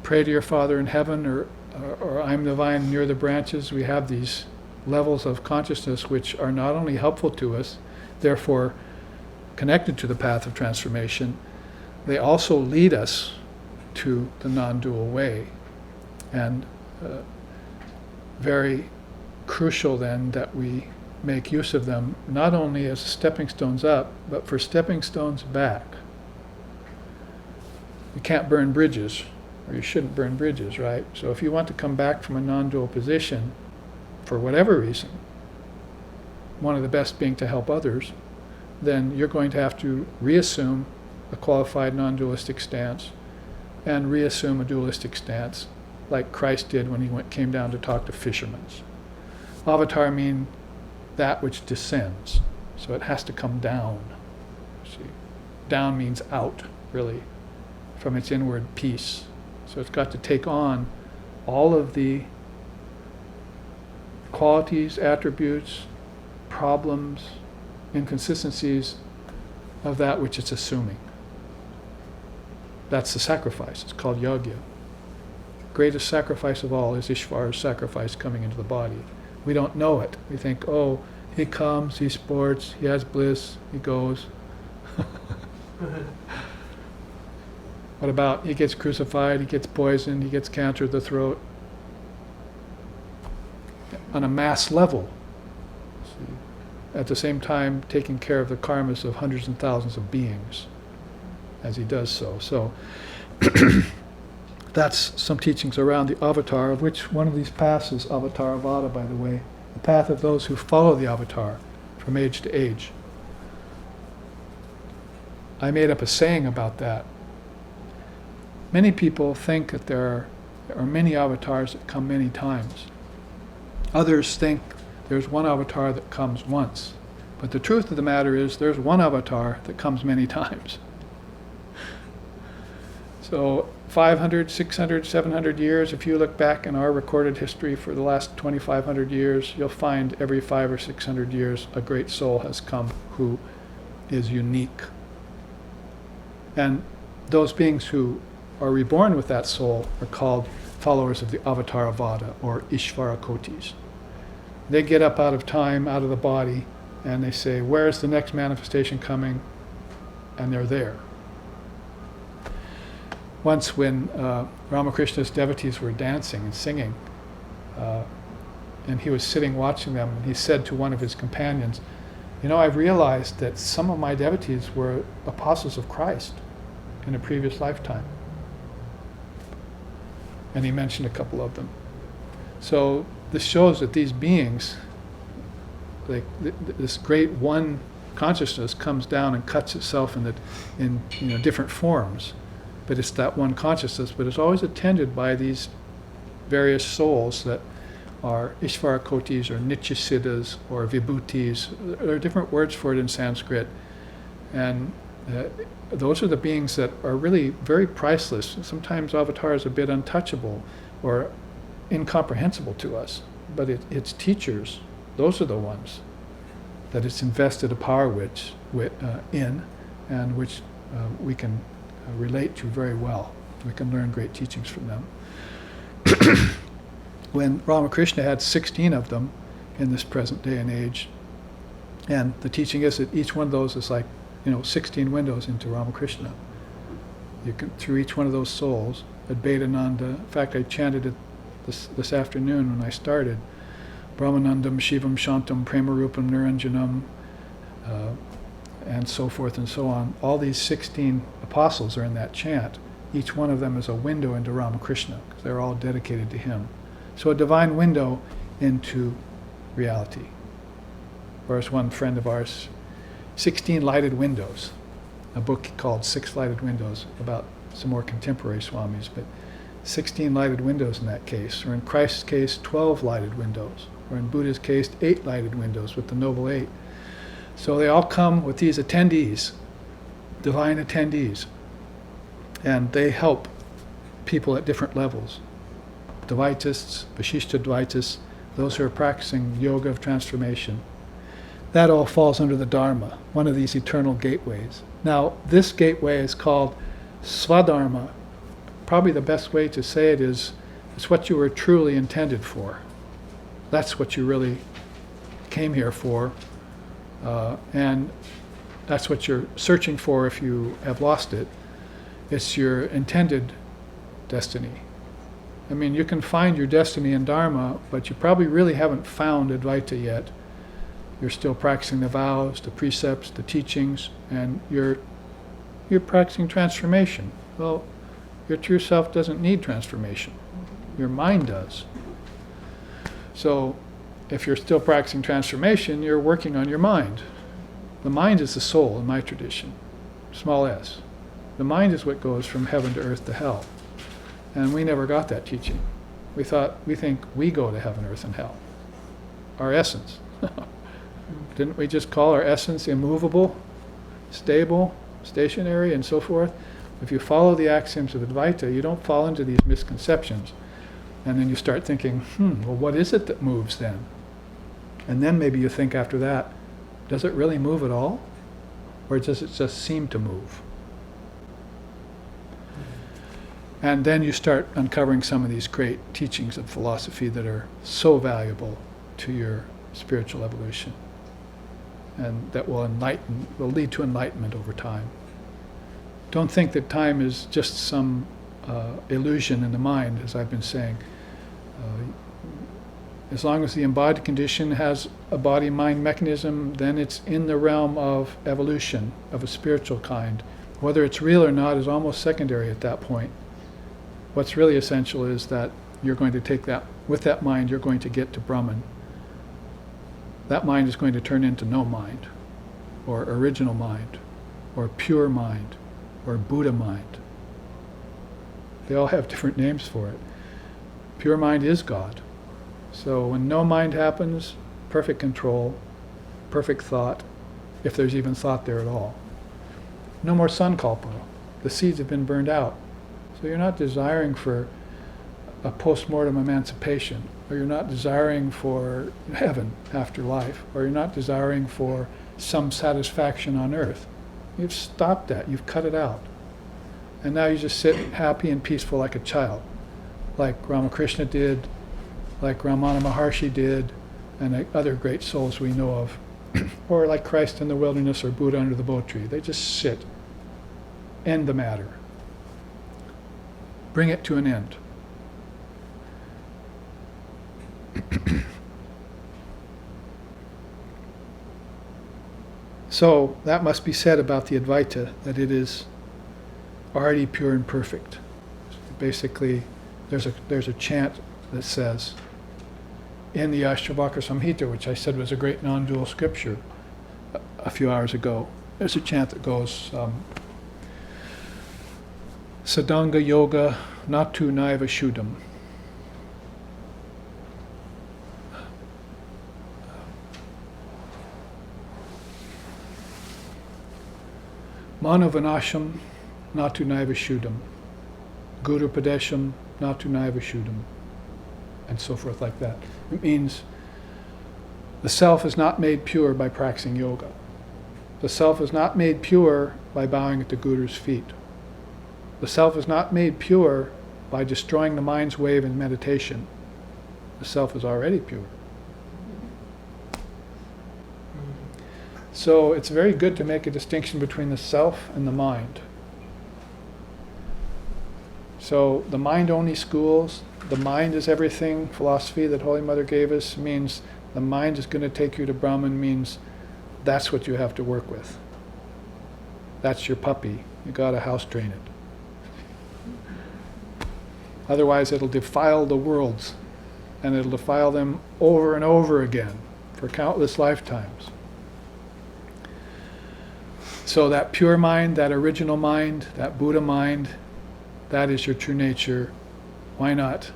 pray to your Father in heaven, or I'm the vine and you're the branches, we have these levels of consciousness which are not only helpful to us, therefore connected to the path of transformation, they also lead us to the non-dual way. And very crucial then that we make use of them not only as stepping stones up, but for stepping stones back. You can't burn bridges, or you shouldn't burn bridges, right? So if you want to come back from a non-dual position, for whatever reason, one of the best being to help others, then you're going to have to reassume a qualified non-dualistic stance and reassume a dualistic stance, like Christ did when he came down to talk to fishermen. Avatar means that which descends, so it has to come down. See, down means out, really, from its inward peace. So it's got to take on all of the qualities, attributes, problems, inconsistencies of that which it's assuming. That's the sacrifice. It's called yajna. Greatest sacrifice of all is Ishvara's sacrifice coming into the body. We don't know it. We think, oh, he comes, he sports, he has bliss, he goes. What about he gets crucified, he gets poisoned, he gets cancer of the throat? On a mass level. See? At the same time, taking care of the karmas of hundreds and thousands of beings as he does so. So that's some teachings around the avatar, of which one of these paths is Avatarhood, by the way, the path of those who follow the avatar from age to age. I made up a saying about that. Many people think that there are many avatars that come many times. Others think there's one avatar that comes once. But the truth of the matter is there's one avatar that comes many times. So 500, 600, 700 years, if you look back in our recorded history for the last 2,500 years, you'll find every 500 or 600 years a great soul has come who is unique. And those beings who are reborn with that soul are called followers of the Avatarhood, or Ishvarakotis. They get up out of time, out of the body, and they say, where's the next manifestation coming? And they're there. Once when Ramakrishna's devotees were dancing and singing, and he was sitting watching them, and he said to one of his companions, I've realized that some of my devotees were apostles of Christ in a previous lifetime. And he mentioned a couple of them. So this shows that these beings, this great one consciousness comes down and cuts itself in different forms. But it's that one consciousness, but it's always attended by these various souls that are Ishvarakotis or Nityasiddhas or Vibhutis. There are different words for it in Sanskrit. And those are the beings that are really very priceless. Sometimes Avatar is a bit untouchable or incomprehensible to us, but its teachers, those are the ones that it's invested a power in, and which we can relate to very well. We can learn great teachings from them. When Ramakrishna had 16 of them in this present day and age, and the teaching is that each one of those is like 16 windows into Ramakrishna. You can, through each one of those souls, Advaitananda, in fact I chanted it this afternoon when I started, Brahmanandam, Shivam, Shantam, Premarupam, Niranjanam, and so forth and so on. All these 16 apostles are in that chant. Each one of them is a window into Ramakrishna, because they're all dedicated to him. So a divine window into reality. Or as one friend of ours, 16 Lighted Windows, a book called 6 Lighted Windows, about some more contemporary swamis, but 16 lighted windows in that case, or in Christ's case, 12 lighted windows, or in Buddha's case, 8 lighted windows with the Noble Eight. So they all come with these attendees, divine attendees, and they help people at different levels. Dvaitists, Vasishtha Dvaitists, those who are practicing yoga of transformation. That all falls under the Dharma, one of these eternal gateways. Now, this gateway is called Svadharma. Probably the best way to say it is, it's what you were truly intended for. That's what you really came here for. And that's what you're searching for if you have lost it. It's your intended destiny. I mean, you can find your destiny in Dharma, but you probably really haven't found Advaita yet. You're still practicing the vows, the precepts, the teachings, and you're practicing transformation. Well, your true self doesn't need transformation. Your mind does. So if you're still practicing transformation, you're working on your mind. The mind is the soul in my tradition, small s. The mind is what goes from heaven to earth to hell. And we never got that teaching. We think we go to heaven, earth, and hell. Our essence. Didn't we just call our essence immovable, stable, stationary, and so forth? If you follow the axioms of Advaita, you don't fall into these misconceptions. And then you start thinking, well, what is it that moves then? And then maybe you think after that, does it really move at all? Or does it just seem to move? And then you start uncovering some of these great teachings of philosophy that are so valuable to your spiritual evolution, and that will lead to enlightenment over time. Don't think that time is just some illusion in the mind, as I've been saying. As long as the embodied condition has a body-mind mechanism, then it's in the realm of evolution of a spiritual kind. Whether it's real or not is almost secondary at that point. What's really essential is that you're going to take that, with that mind, you're going to get to Brahman. That mind is going to turn into no mind, or original mind. or pure mind, or Buddha mind. They all have different names for it. Pure mind is God. So when no mind happens, perfect control, perfect thought, if there's even thought there at all. No more sankalpa. The seeds have been burned out. So you're not desiring for a post-mortem emancipation, or you're not desiring for heaven after life, or you're not desiring for some satisfaction on earth. You've stopped that. You've cut it out. And now you just sit happy and peaceful like a child, like Ramakrishna did, like Ramana Maharshi did, and like other great souls we know of, or like Christ in the wilderness or Buddha under the bo tree. They just sit, end the matter, bring it to an end. So that must be said about the Advaita, that it is already pure and perfect. Basically, there's a chant that says, in the Ashtavakra Samhita, which I said was a great non-dual scripture a few hours ago, there's a chant that goes, Sadanga Yoga Natu Naiva Shuddham. Manavanasham Natu Naiva Shuddham. Guru Padesham Natu Naiva Shuddham. And so forth like that. It means the self is not made pure by practicing yoga. The self is not made pure by bowing at the Guru's feet. The self is not made pure by destroying the mind's wave in meditation. The self is already pure. So it's very good to make a distinction between the self and the mind. So the mind-only schools, the mind is everything philosophy that Holy Mother gave us means the mind is going to take you to Brahman, means that's what you have to work with. That's your puppy. You got to house train it. Otherwise it'll defile the worlds, and it'll defile them over and over again for countless lifetimes. So that pure mind, that original mind, that Buddha mind, that is your true nature. Why not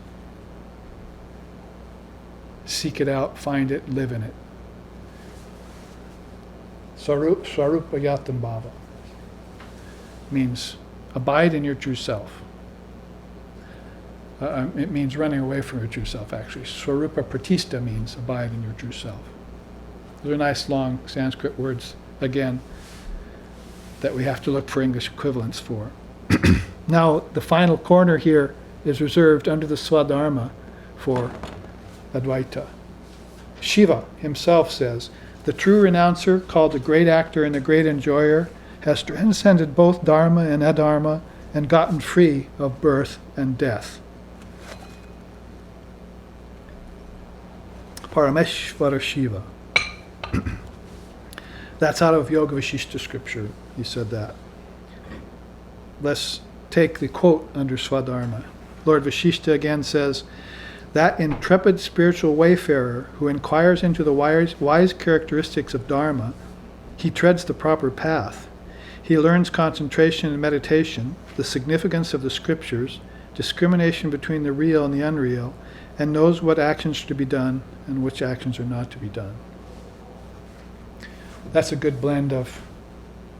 seek it out, find it, live in it? Swarupa Yatam Bhava means abide in your true self. It means running away from your true self, actually. Swarupa Pratishta means abide in your true self. Those are nice long Sanskrit words, again, that we have to look for English equivalents for. Now, the final corner here is reserved under the Svadharma for Advaita. Shiva himself says, the true renouncer, called the great actor and the great enjoyer, has transcended both Dharma and Adharma and gotten free of birth and death. Parameshvara Shiva. That's out of Yoga Vashishta scripture. He said that. Let's take the quote under Svadharma. Lord Vashishta again says, that intrepid spiritual wayfarer who inquires into the wise characteristics of Dharma, he treads the proper path. He learns concentration and meditation, the significance of the scriptures, discrimination between the real and the unreal, and knows what actions are to be done and which actions are not to be done. That's a good blend of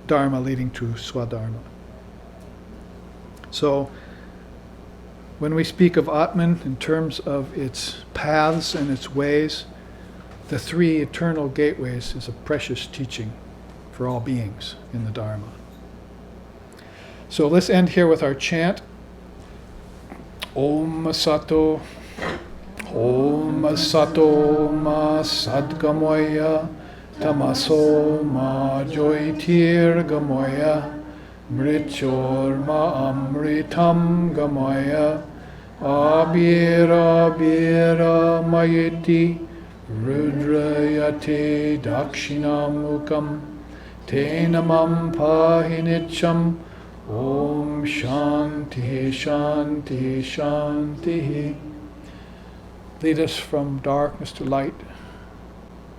Dharma leading to Swadharma. So, when we speak of Atman in terms of its paths and its ways, the three eternal gateways is a precious teaching for all beings in the Dharma. So let's end here with our chant. Om Sato Ma Sadgamoya Tamaso Ma Joitir Gamoya Mrichor Ma Amritam Gamoya Abira Bira Mayeti Rudrayate Dakshinamukam Tenamam Pahinicham Om Shanti Shanti Shanti. Lead us from darkness to light,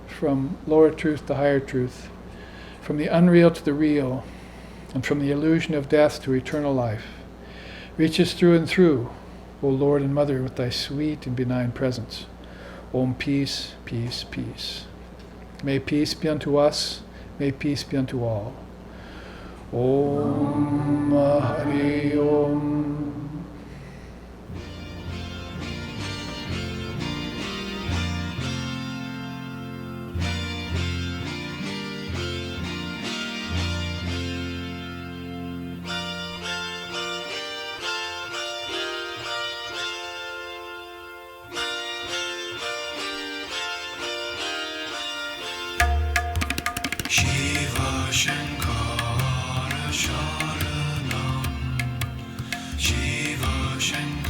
from lower truth to higher truth, from the unreal to the real, and from the illusion of death to eternal life. Reach us through and through, O Lord and Mother, with thy sweet and benign presence. Om peace, peace, peace. May peace be unto us, may peace be unto all. Om Hari Om. Shiva Shankara Sharanam Shiva Shankara